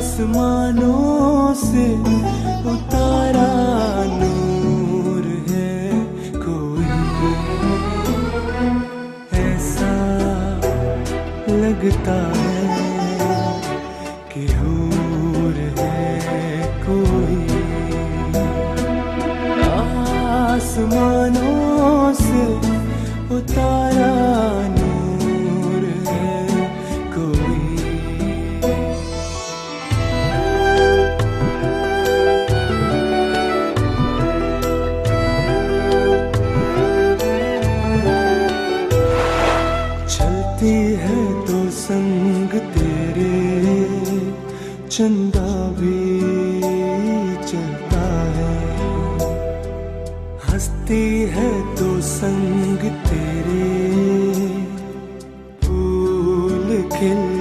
आसमानों से उतारा नूर है कोई, ऐसा लगता है कि हूर है कोई। आसमानों से उतारा नूर है कोई। चलती है तो संग तेरे चंदा भी चलता है, हंसती है तो संग तेरे फूल खिल